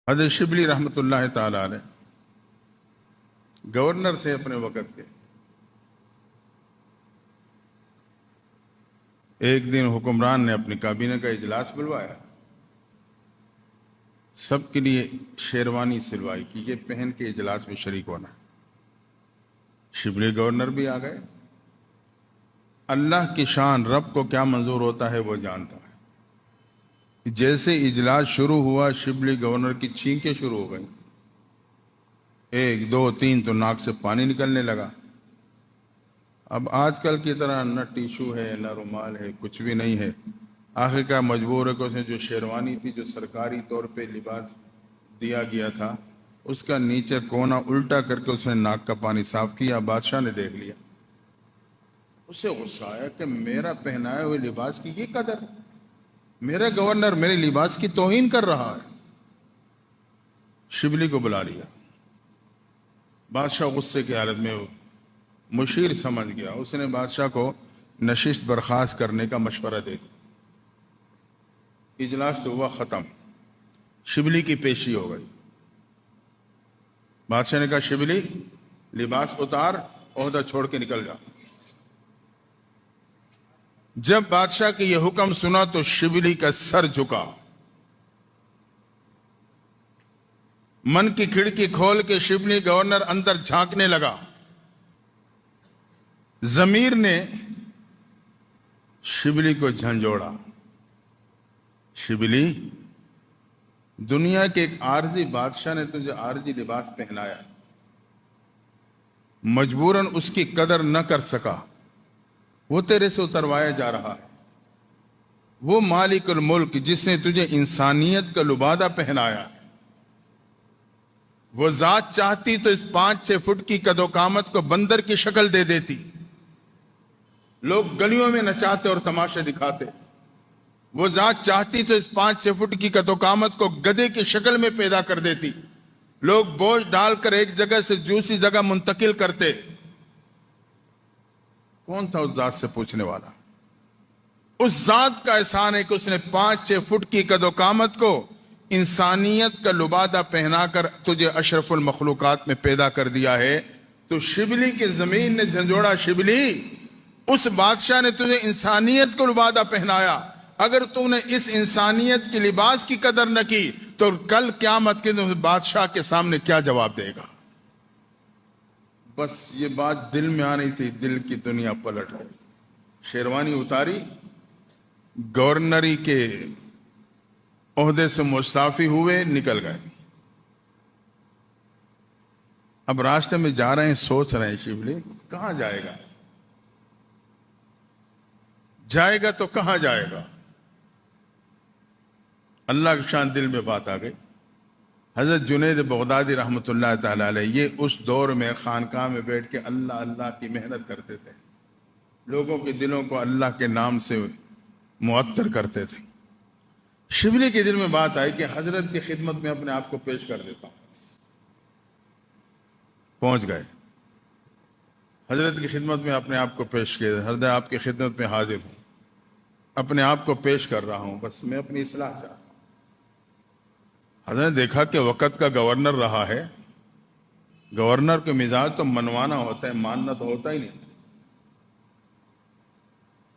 حضرت شبلی رحمۃ اللہ تعالی علیہ گورنر تھے اپنے وقت کے. ایک دن حکمران نے اپنی کابینہ کا اجلاس بلوایا، سب کے لیے شیروانی سلوائی کہ یہ پہن کے اجلاس میں شریک ہونا. شبلی گورنر بھی آ گئے. اللہ کی شان، رب کو کیا منظور ہوتا ہے وہ جانتا ہے. جیسے اجلاس شروع ہوا شبلی گورنر کی چھینکیں شروع ہو گئیں، 1 2 3 تو ناک سے پانی نکلنے لگا. اب آج کل کی طرح نہ ٹیشو ہے نہ رومال ہے، کچھ بھی نہیں ہے. آخر کا مجبور ہے کہ اس نے جو شیروانی تھی، جو سرکاری طور پہ لباس دیا گیا تھا، اس کا نیچے کونا الٹا کر کے اس نے ناک کا پانی صاف کیا. بادشاہ نے دیکھ لیا، اسے غصہ آیا کہ میرا پہنائے ہوئے لباس کی یہ قدر، میرا گورنر میرے لباس کی توہین کر رہا ہے. شبلی کو بلا لیا. بادشاہ غصے کی حالت میں مشیر سمجھ گیا. اس نے بادشاہ کو نشست برخاست کرنے کا مشورہ دے دیا. اجلاس تو ہوا ختم. شبلی کی پیشی ہو گئی. بادشاہ نے کہا شبلی لباس اتار، عہدہ چھوڑ کے نکل جا. جب بادشاہ کی یہ حکم سنا تو شبلی کا سر جھکا. من کی کھڑکی کھول کے شبلی گورنر اندر جھانکنے لگا. ضمیر نے شبلی کو جھنجھوڑا. شبلی، دنیا کے ایک عارضی بادشاہ نے تجھے عارضی لباس پہنایا، مجبوراً اس کی قدر نہ کر سکا. وہ تیرے سے اتروایا جا رہا ہے. وہ مالک الملک جس نے تجھے انسانیت کا لبادہ پہنایا، وہ ذات چاہتی تو اس 5-6 فٹ کی قد و قامت کو بندر کی شکل دے دیتی، لوگ گلیوں میں نچاتے اور تماشے دکھاتے. وہ ذات چاہتی تو اس 5-6 فٹ کی قد و قامت کو گدھے کی شکل میں پیدا کر دیتی، لوگ بوجھ ڈال کر ایک جگہ سے دوسری جگہ منتقل کرتے. کون تھا اس ذات سے پوچھنے والا؟ اس ذات کا احسان ہے کہ اس نے 5-6 فٹ کی قد و قامت کو انسانیت کا لبادہ پہنا کر تجھے اشرف المخلوقات میں پیدا کر دیا ہے. تو شبلی کی زمین نے جھنجھوڑا، شبلی اس بادشاہ نے تجھے انسانیت کو لبادہ پہنایا، اگر تو نے اس انسانیت کی لباس کی قدر نہ کی تو کل قیامت کے دن بادشاہ کے سامنے کیا جواب دے گا؟ بس یہ بات دل میں آ رہی تھی، دل کی دنیا پلٹ گئی. شیروانی اتاری، گورنری کے عہدے سے مستعفی ہوئے، نکل گئے. اب راستے میں جا رہے ہیں، سوچ رہے ہیں شبلی کہاں جائے گا، جائے گا تو کہاں جائے گا. اللہ کی شان دل میں بات آ گئی. حضرت جنید بغدادی رحمۃ اللہ تعالی علیہ یہ اس دور میں خانقاہ میں بیٹھ کے اللہ اللہ کی محنت کرتے تھے، لوگوں کے دلوں کو اللہ کے نام سے معطر کرتے تھے. شبلی کے دل میں بات آئی کہ حضرت کی خدمت میں اپنے آپ کو پیش کر دیتا ہوں. پہنچ گئے، حضرت کی خدمت میں اپنے آپ کو پیش کیا. حضرت آپ کی خدمت میں حاضر ہوں، اپنے آپ کو پیش کر رہا ہوں، بس میں اپنی اصلاح چاہتا ہوں. حضرت نے دیکھا کہ وقت کا گورنر رہا ہے، گورنر کے مزاج تو منوانا ہوتا ہے، ماننا تو ہوتا ہی نہیں.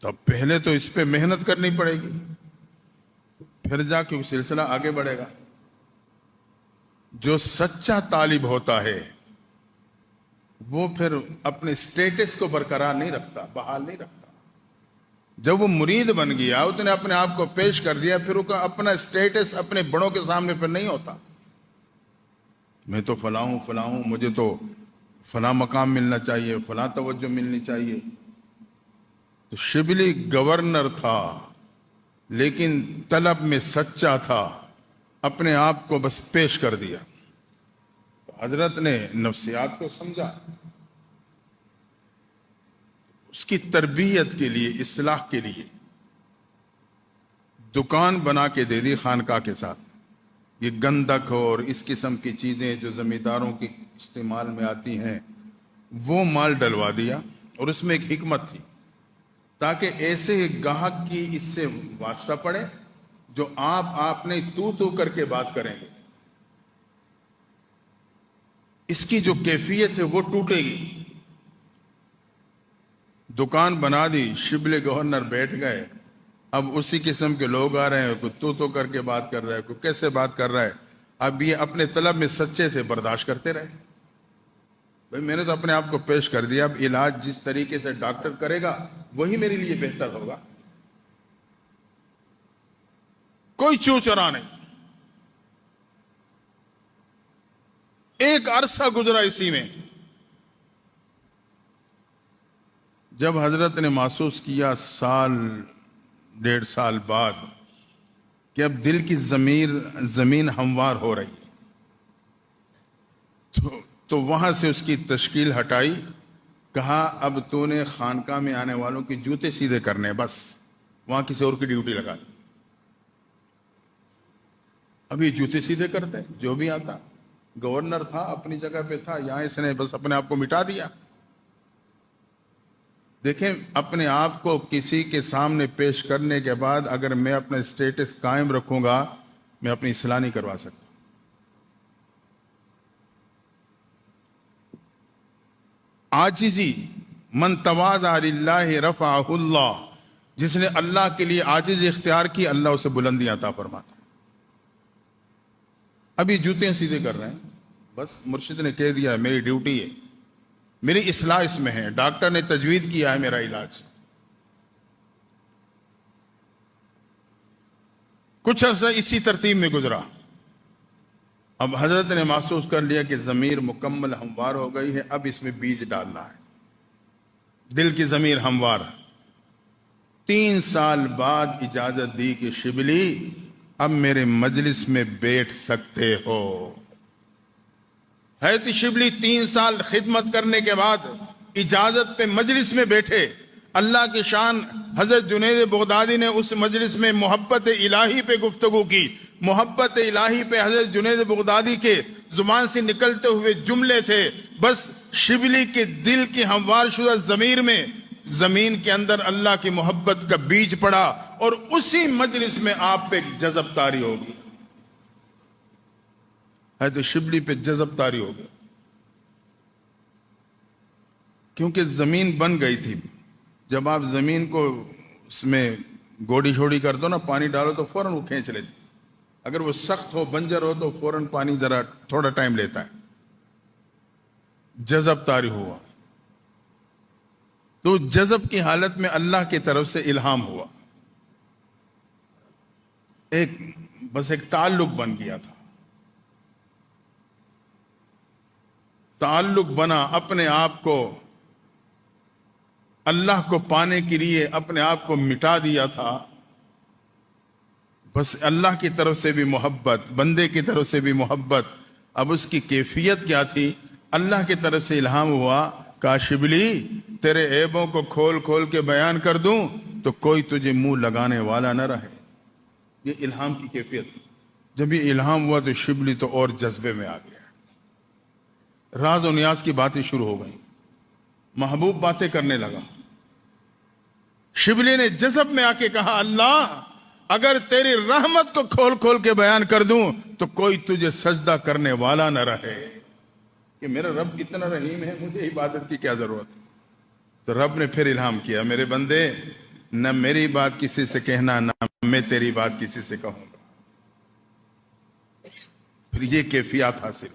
تو پہلے تو اس پہ محنت کرنی پڑے گی، پھر جا کے وہ سلسلہ آگے بڑھے گا. جو سچا طالب ہوتا ہے وہ پھر اپنے سٹیٹس کو برقرار نہیں رکھتا، بحال نہیں رکھتا. جب وہ مرید بن گیا، اس نے اپنے آپ کو پیش کر دیا، پھر وہ اپنا سٹیٹس اپنے بڑوں کے سامنے پھر نہیں ہوتا. میں تو فلاں ہوں، مجھے تو فلاں مقام ملنا چاہیے، فلاں توجہ ملنی چاہیے. تو شبلی گورنر تھا لیکن طلب میں سچا تھا، اپنے آپ کو بس پیش کر دیا. حضرت نے نفسیات کو سمجھا، اس کی تربیت کے لیے، اصلاح کے لیے دکان بنا کے دے دی خانقاہ کے ساتھ. یہ گندک اور اس قسم کی چیزیں جو زمینداروں کی استعمال میں آتی ہیں وہ مال ڈلوا دیا. اور اس میں ایک حکمت تھی، تاکہ ایسے گاہک کی اس سے واسطہ پڑے جو آپ نے تو کر کے بات کریں گے. اس کی جو کیفیت ہے وہ ٹوٹے گی۔ دکان بنا دی، شبلی گورنر بیٹھ گئے، اب اسی قسم کے لوگ آ رہے ہیں، کوئی تو کر کے بات کر رہا ہے، کوئی کیسے بات کر رہا ہے۔ اب یہ اپنے طلب میں سچے تھے، برداشت کرتے رہے۔ بھئی میں نے تو اپنے آپ کو پیش کر دیا، اب علاج جس طریقے سے ڈاکٹر کرے گا وہی میرے لیے بہتر ہوگا، کوئی چو چرا نہیں۔ ایک عرصہ گزرا اسی میں، جب حضرت نے محسوس کیا سال 1.5 سال بعد کہ اب دل کی زمین ہموار ہو رہی ہے، تو وہاں سے اس کی تشکیل ہٹائی، کہا اب تو نے خانقاہ میں آنے والوں کی جوتے سیدھے کرنے، بس وہاں کسی اور کی ڈیوٹی لگا دی۔ اب یہ جوتے سیدھے کرتے، جو بھی آتا، گورنر تھا اپنی جگہ پہ تھا، یہاں اس نے بس اپنے آپ کو مٹا دیا۔ دیکھیں، اپنے آپ کو کسی کے سامنے پیش کرنے کے بعد اگر میں اپنا اسٹیٹس قائم رکھوں گا، میں اپنی اصلاح نہیں کروا سکتا۔ عاجزی، من تواضع للہ رفعہ اللہ، جس نے اللہ کے لیے عاجزی اختیار کی، اللہ اسے بلندی عطا فرماتا۔ ابھی جوتیں سیدھے کر رہے ہیں، بس مرشد نے کہہ دیا میری ڈیوٹی ہے، میری اصلاح اس میں ہے، ڈاکٹر نے تجویز کیا ہے میرا علاج۔ کچھ عرصہ اسی ترتیب میں گزرا، اب حضرت نے محسوس کر لیا کہ ضمیر مکمل ہموار ہو گئی ہے، اب اس میں بیج ڈالنا ہے، دل کی ضمیر ہموار۔ 3 سال بعد اجازت دی کہ شبلی اب میرے مجلس میں بیٹھ سکتے ہو۔ حضرت شبلی 3 سال خدمت کرنے کے بعد اجازت پہ مجلس میں بیٹھے۔ اللہ کی شان، حضرت جنید بغدادی نے اس مجلس میں محبت الہی پہ گفتگو کی۔ محبت الہی پہ حضرت جنید بغدادی کے زبان سے نکلتے ہوئے جملے تھے، بس شبلی کے دل کی ہموار شدہ ضمیر میں زمین کے اندر اللہ کی محبت کا بیج پڑا، اور اسی مجلس میں آپ پہ جذب طاری ہوگی، حضرت شبلی پہ جذب طاری ہو گیا، کیونکہ زمین بن گئی تھی۔ جب آپ زمین کو اس میں گوڑی شوڑی کر دو نا، پانی ڈالو تو فوراً وہ کھینچ لیتی، اگر وہ سخت ہو، بنجر ہو تو فوراً پانی ذرا تھوڑا ٹائم لیتا ہے۔ جذب طاری ہوا، تو جذب کی حالت میں اللہ کی طرف سے الہام ہوا، بس ایک تعلق بن گیا تھا، تعلق بنا، اپنے آپ کو اللہ کو پانے کے لیے اپنے آپ کو مٹا دیا تھا۔ بس اللہ کی طرف سے بھی محبت، بندے کی طرف سے بھی محبت۔ اب اس کی کیفیت کیا تھی؟ اللہ کی طرف سے الہام ہوا، کہا شبلی تیرے عیبوں کو کھول کھول کے بیان کر دوں تو کوئی تجھے منہ لگانے والا نہ رہے۔ یہ الہام کی کیفیت۔ جب یہ الہام ہوا تو شبلی تو اور جذبے میں آ گیا، راز و نیاز کی باتیں شروع ہو گئیں، محبوب باتیں کرنے لگا۔ شبلی نے جذب میں آ کے کہا، اللہ اگر تیری رحمت کو کھول کھول کے بیان کر دوں تو کوئی تجھے سجدہ کرنے والا نہ رہے، کہ میرا رب اتنا رحیم ہے، مجھے عبادت کی کیا ضرورت۔ تو رب نے پھر الہام کیا، میرے بندے نہ میری بات کسی سے کہنا، نہ میں تیری بات کسی سے کہوں گا۔ پھر یہ کیفیات حاصل